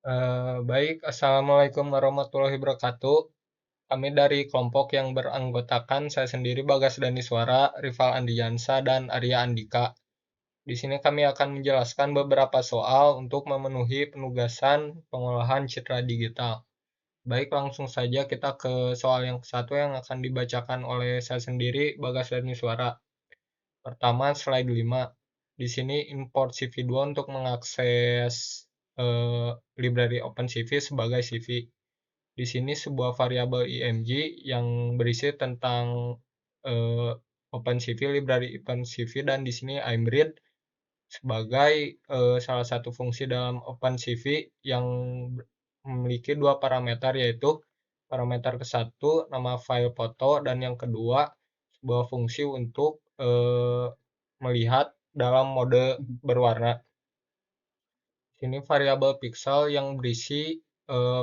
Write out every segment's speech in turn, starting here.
Baik, Assalamualaikum warahmatullahi wabarakatuh. Kami dari kelompok yang beranggotakan saya sendiri Bagas Daniswara, Rival Andiansa, dan Arya Andika. Di sini kami akan menjelaskan beberapa soal untuk memenuhi penugasan pengolahan citra digital. Baik, langsung saja kita ke soal yang satu yang akan dibacakan oleh saya sendiri, Bagas Daniswara. Pertama, slide 5. Di sini import CV2 untuk mengakses library OpenCV sebagai CV. Di sini sebuah variabel img yang berisi tentang eh, OpenCV, library OpenCV, dan di sini I'm read sebagai salah satu fungsi dalam OpenCV yang memiliki dua parameter, yaitu parameter ke satu nama file foto, dan yang kedua sebuah fungsi untuk melihat dalam mode berwarna. Ini variabel pixel yang berisi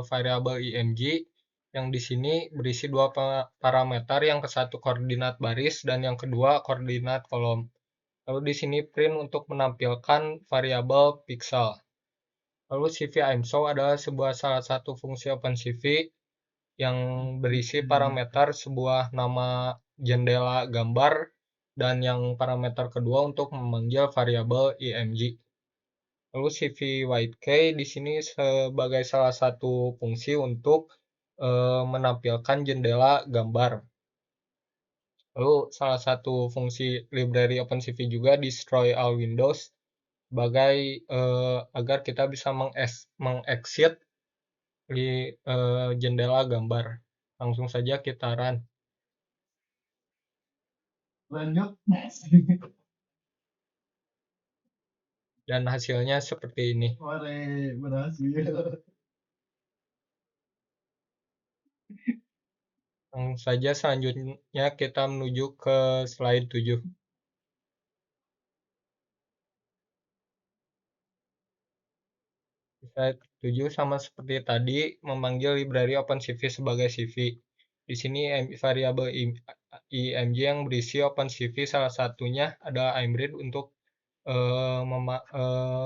variabel img yang di sini berisi dua parameter, yang ke satu koordinat baris dan yang kedua koordinat kolom. Lalu di sini print untuk menampilkan variabel pixel. Lalu CV IMShow adalah sebuah salah satu fungsi OpenCV yang berisi parameter sebuah nama jendela gambar dan yang parameter kedua untuk memanggil variabel img. Lalu CV Whitekey di sini sebagai salah satu fungsi untuk menampilkan jendela gambar. Lalu salah satu fungsi library OpenCV juga destroy all windows sebagai agar kita bisa mengexit di jendela gambar. Langsung saja kita run. Lanjut. Dan hasilnya seperti ini. Berhasil. Langsung saja selanjutnya kita menuju ke slide 7. Slide 7 sama seperti tadi, memanggil library OpenCV sebagai CV. Di sini variabel img yang berisi OpenCV salah satunya adalah imread untuk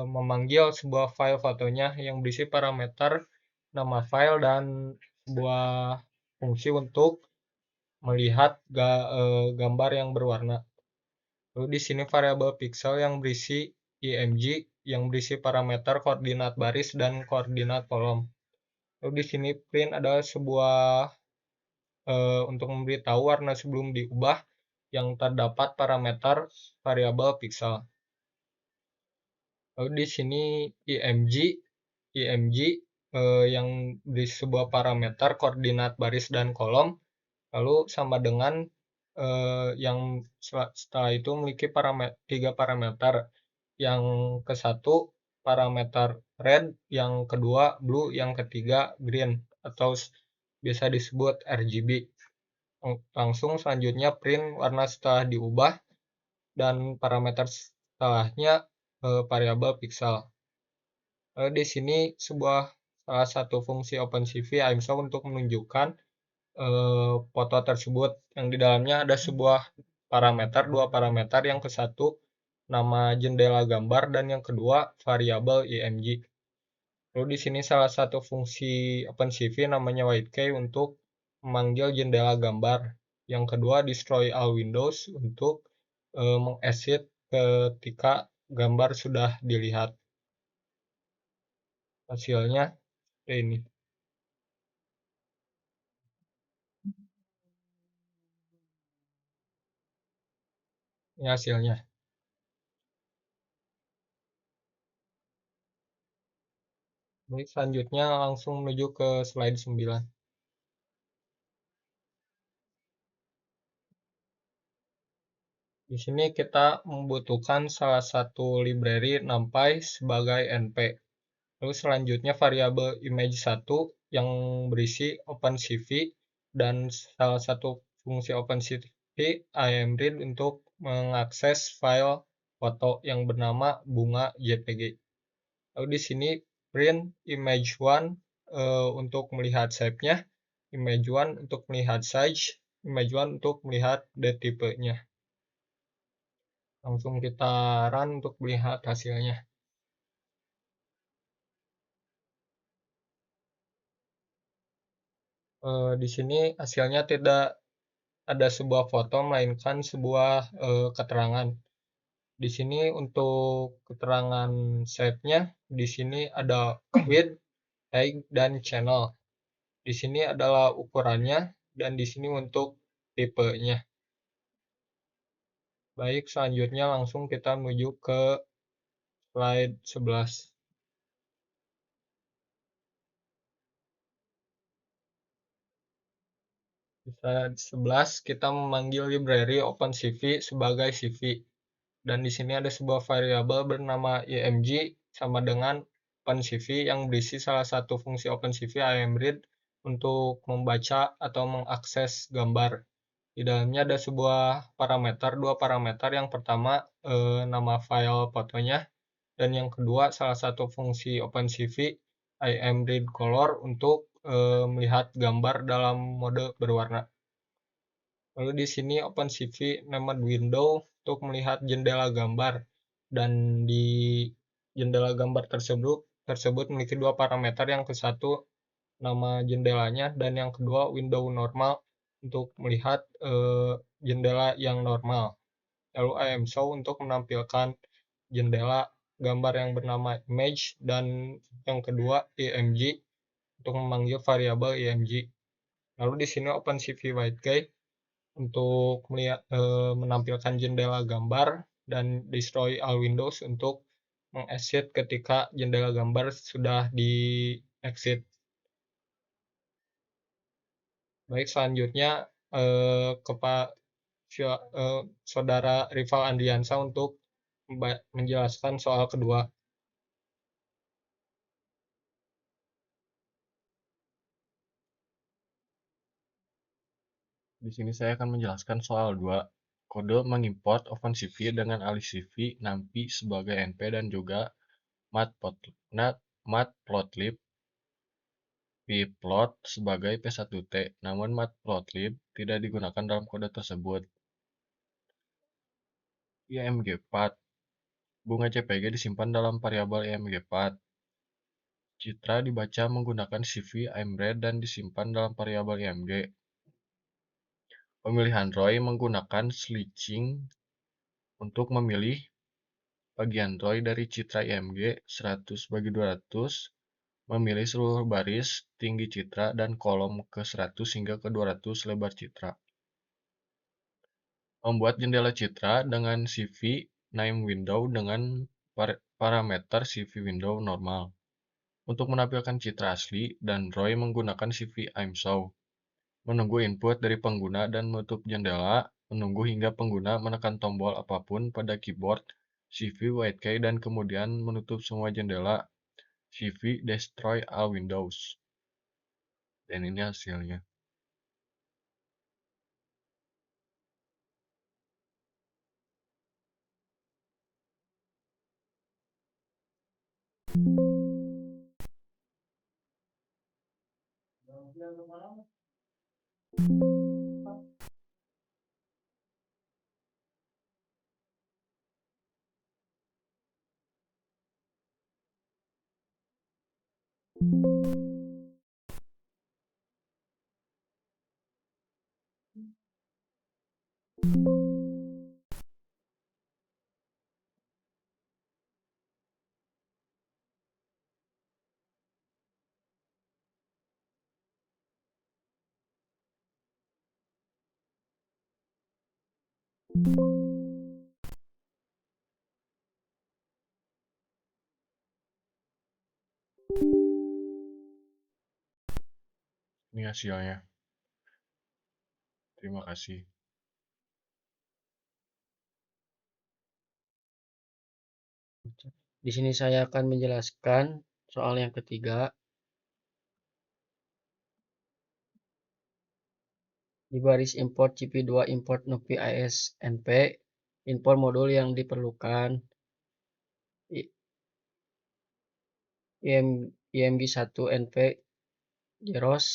memanggil sebuah file fotonya yang berisi parameter nama file dan sebuah fungsi untuk melihat gambar yang berwarna. Lalu di sini variabel pixel yang berisi img yang berisi parameter koordinat baris dan koordinat kolom. Lalu di sini print adalah sebuah untuk memberitahu warna sebelum diubah yang terdapat parameter variabel pixel. Lalu di sini img yang di sebuah parameter koordinat baris dan kolom, lalu sama dengan yang setelah itu memiliki tiga parameter. Yang ke satu parameter red, yang kedua blue, yang ketiga green atau biasa disebut RGB. Langsung selanjutnya print warna setelah diubah dan parameter setelahnya variabel pixel. Lalu di sini salah satu fungsi OpenCV IMShow untuk menunjukkan foto tersebut, yang di dalamnya ada dua parameter, yang ke satu nama jendela gambar dan yang kedua variabel img. Lalu di sini salah satu fungsi OpenCV namanya Whitekey untuk memanggil jendela gambar. Yang kedua destroy all windows untuk mengexit ketika gambar sudah dilihat. Hasilnya ini. Ini hasilnya. Baik, selanjutnya langsung menuju ke slide 9. Di sini kita membutuhkan salah satu library NumPy sebagai NP. Lalu selanjutnya variabel image1 yang berisi OpenCV dan salah satu fungsi OpenCV imread untuk mengakses file foto yang bernama bunga JPG. Lalu di sini print image1 untuk melihat shape-nya, image1 untuk melihat size, image1 untuk melihat dtipenya. Langsung kita run untuk melihat hasilnya. Di sini hasilnya tidak ada sebuah foto melainkan sebuah keterangan. Di sini untuk keterangan shape-nya di sini ada width, height, dan channel. Di sini adalah ukurannya dan di sini untuk tipenya. Baik, selanjutnya langsung kita menuju ke slide 11. Di slide 11 kita memanggil library OpenCV sebagai CV. Dan di sini ada sebuah variabel bernama img sama dengan OpenCV yang berisi salah satu fungsi OpenCV imread untuk membaca atau mengakses gambar. Di dalamnya ada sebuah parameter, dua parameter. Yang pertama nama file fotonya, dan yang kedua salah satu fungsi OpenCV imreadColor untuk melihat gambar dalam mode berwarna. Lalu di sini OpenCV named window untuk melihat jendela gambar, dan di jendela gambar tersebut memiliki dua parameter. Yang ke satu nama jendelanya dan yang kedua window normal untuk melihat jendela yang normal. Lalu IMShow untuk menampilkan jendela gambar yang bernama image, dan yang kedua img untuk memanggil variabel img. Lalu di sini OpenCV whiteGuide untuk menampilkan jendela gambar, dan destroy all windows untuk mengexit ketika jendela gambar sudah di exit. Baik, selanjutnya kepada saudara Rival Andriansa untuk menjelaskan soal kedua. Di sini saya akan menjelaskan soal 2. Kode mengimport OpenCV dengan alih CV, NumPy sebagai NP dan juga Matplotlib pplot sebagai P1T. Namun Matplotlib tidak digunakan dalam kode tersebut. imgpath. Bunga JPG disimpan dalam variabel imgpath. Citra dibaca menggunakan CV imread dan disimpan dalam variabel img. Pemilihan ROY menggunakan slicing untuk memilih bagian ROY dari citra IMG 100/200, memilih seluruh baris tinggi citra dan kolom ke 100 hingga ke 200 lebar citra. Membuat jendela citra dengan CV name window dengan parameter CV window normal. Untuk menampilkan citra asli dan ROY menggunakan CV IMShow. Menunggu input dari pengguna dan menutup jendela, menunggu hingga pengguna menekan tombol apapun pada keyboard CV whitekey dan kemudian menutup semua jendela CV destroy all windows. Dan ini hasilnya. Ini hasilnya. Terima kasih. Di sini saya akan menjelaskan soal yang ketiga. Di baris import CP2 import NumPy ISNP, import modul yang diperlukan img1 np Jeros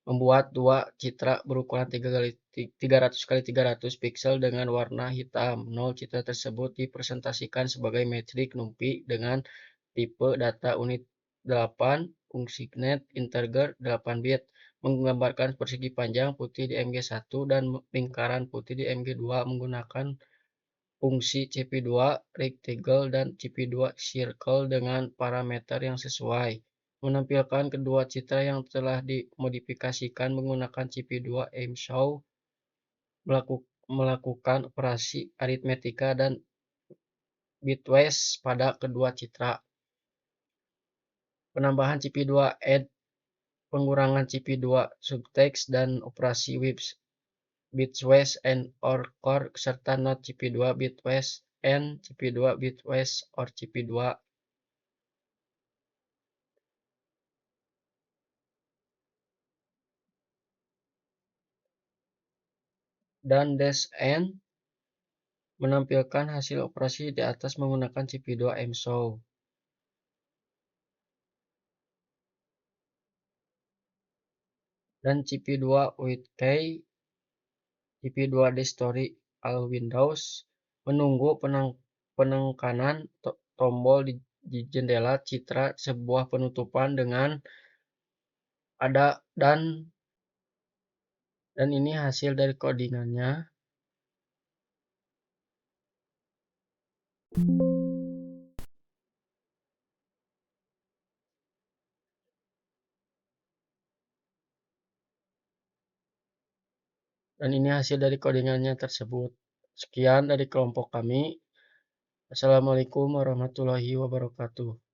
membuat dua citra berukuran 300x300 pixel dengan warna hitam. 0 citra tersebut dipresentasikan sebagai metrik NumPy dengan tipe data unit 8, fungsi net integer 8 bit. menggambarkan persegi panjang putih di MG1 dan lingkaran putih di MG2 menggunakan fungsi CP2 rectangle dan CP2 circle dengan parameter yang sesuai. Menampilkan kedua citra yang telah dimodifikasikan menggunakan CP2 AIMSOW, melakukan operasi aritmetika dan bitwise pada kedua citra. Penambahan CP2 add, pengurangan CP2 subtext, dan operasi bitwise and or core serta not CP2 bitwise and CP2 bitwise or CP2. Dan dash n menampilkan hasil operasi di atas menggunakan CP2 AIMSOW. Dan CP2 with key, CP2 story all windows, menunggu penekanan tombol di jendela citra sebuah penutupan dengan ada dan ini hasil dari codingannya. Dan ini hasil dari codingannya tersebut. Sekian dari kelompok kami. Assalamualaikum warahmatullahi wabarakatuh.